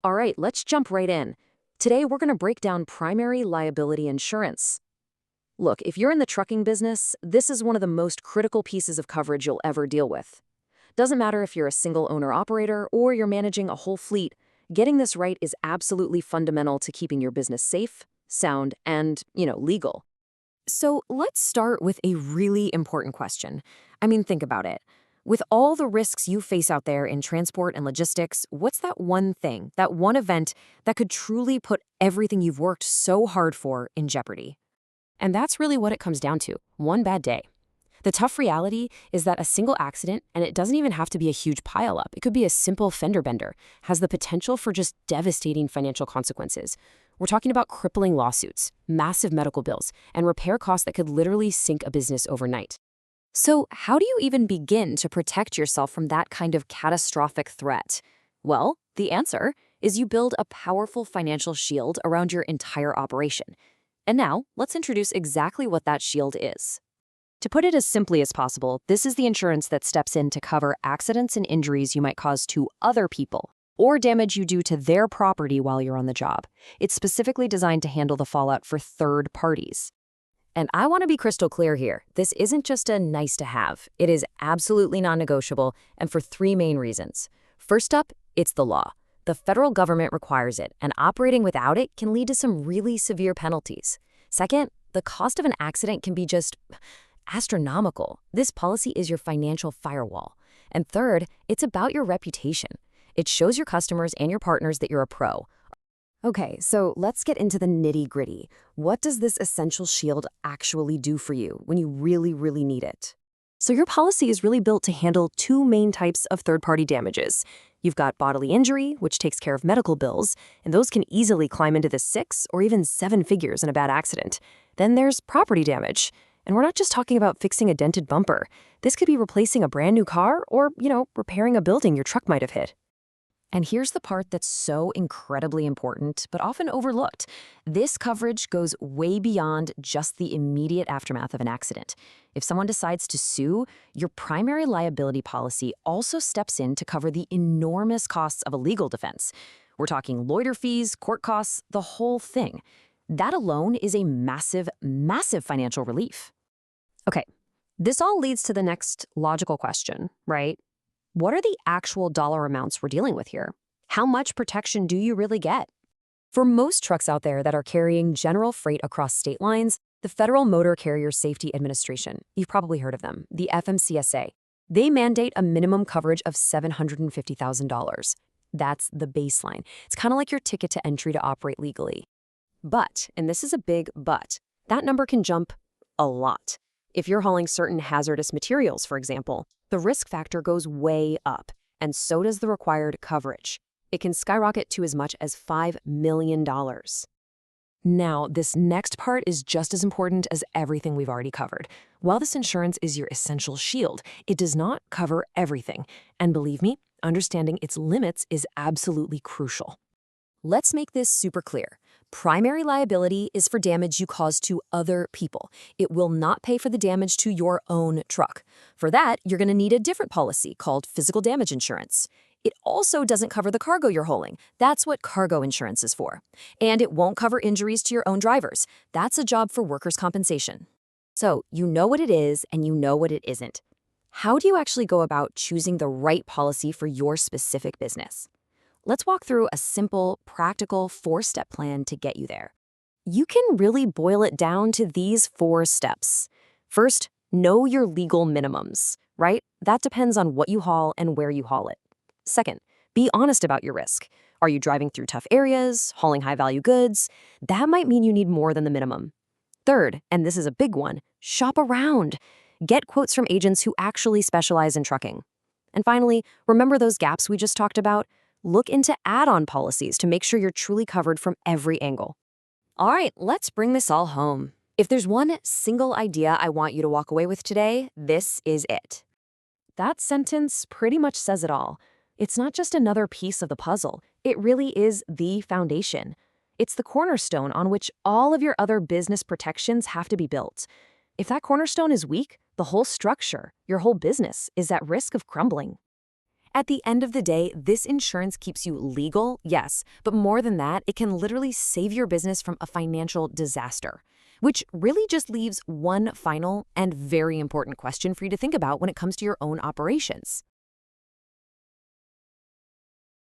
All right, let's jump right in. Today, we're going to break down primary liability insurance. Look, if you're in the trucking business, this is one of the most critical pieces of coverage you'll ever deal with. Doesn't matter if you're a single owner operator or you're managing a whole fleet, getting this right is absolutely fundamental to keeping your business safe, sound, and, legal. So let's start with a really important question. Think about it. With all the risks you face out there in transport and logistics, what's that one thing, that one event that could truly put everything you've worked so hard for in jeopardy? And that's really what it comes down to, one bad day. The tough reality is that a single accident, and it doesn't even have to be a huge pileup, it could be a simple fender bender, has the potential for just devastating financial consequences. We're talking about crippling lawsuits, massive medical bills, and repair costs that could literally sink a business overnight. So, how do you even begin to protect yourself from that kind of catastrophic threat? Well, the answer is you build a powerful financial shield around your entire operation. And now, let's introduce exactly what that shield is. To put it as simply as possible, this is the insurance that steps in to cover accidents and injuries you might cause to other people, or damage you do to their property while you're on the job. It's specifically designed to handle the fallout for third parties. And I want to be crystal clear here. This isn't just a nice to have. It is absolutely non-negotiable, and for three main reasons. First up, it's the law. The federal government requires it, and operating without it can lead to some really severe penalties. Second, the cost of an accident can be just astronomical. This policy is your financial firewall. And third, it's about your reputation. It shows your customers and your partners that you're a pro. Okay, so let's get into the nitty-gritty. What does this essential shield actually do for you when you really, really need it? So your policy is really built to handle two main types of third-party damages. You've got bodily injury, which takes care of medical bills, and those can easily climb into the 6 or even 7 figures in a bad accident. Then there's property damage. And we're not just talking about fixing a dented bumper. This could be replacing a brand new car or, repairing a building your truck might have hit. And here's the part that's so incredibly important, but often overlooked. This coverage goes way beyond just the immediate aftermath of an accident. If someone decides to sue, your primary liability policy also steps in to cover the enormous costs of a legal defense. We're talking lawyer fees, court costs, the whole thing. That alone is a massive, massive financial relief. Okay, this all leads to the next logical question, right? What are the actual dollar amounts we're dealing with here? How much protection do you really get? For most trucks out there that are carrying general freight across state lines, the Federal Motor Carrier Safety Administration, you've probably heard of them, the FMCSA, they mandate a minimum coverage of $750,000. That's the baseline. It's kind of like your ticket to entry to operate legally. But, and this is a big but, that number can jump a lot. If you're hauling certain hazardous materials, for example, the risk factor goes way up, and so does the required coverage. It can skyrocket to as much as $5 million. Now, this next part is just as important as everything we've already covered. While this insurance is your essential shield, it does not cover everything. And believe me, understanding its limits is absolutely crucial. Let's make this super clear. Primary liability is for damage you cause to other people. It will not pay for the damage to your own truck. For that, you're going to need a different policy called physical damage insurance. It also doesn't cover the cargo you're hauling. That's what cargo insurance is for. And it won't cover injuries to your own drivers. That's a job for workers' compensation. So you know what it is and you know what it isn't. How do you actually go about choosing the right policy for your specific business? Let's walk through a simple, practical 4-step plan to get you there. You can really boil it down to these 4 steps. First, know your legal minimums, right? That depends on what you haul and where you haul it. Second, be honest about your risk. Are you driving through tough areas, hauling high-value goods? That might mean you need more than the minimum. Third, and this is a big one, shop around. Get quotes from agents who actually specialize in trucking. And finally, remember those gaps we just talked about? Look into add-on policies to make sure you're truly covered from every angle. All right, let's bring this all home. If there's one single idea I want you to walk away with today, this is it. That sentence pretty much says it all. It's not just another piece of the puzzle. It really is the foundation. It's the cornerstone on which all of your other business protections have to be built. If that cornerstone is weak, the whole structure, your whole business, is at risk of crumbling. At the end of the day, this insurance keeps you legal, yes, but more than that, it can literally save your business from a financial disaster. Which really just leaves one final and very important question for you to think about when it comes to your own operations.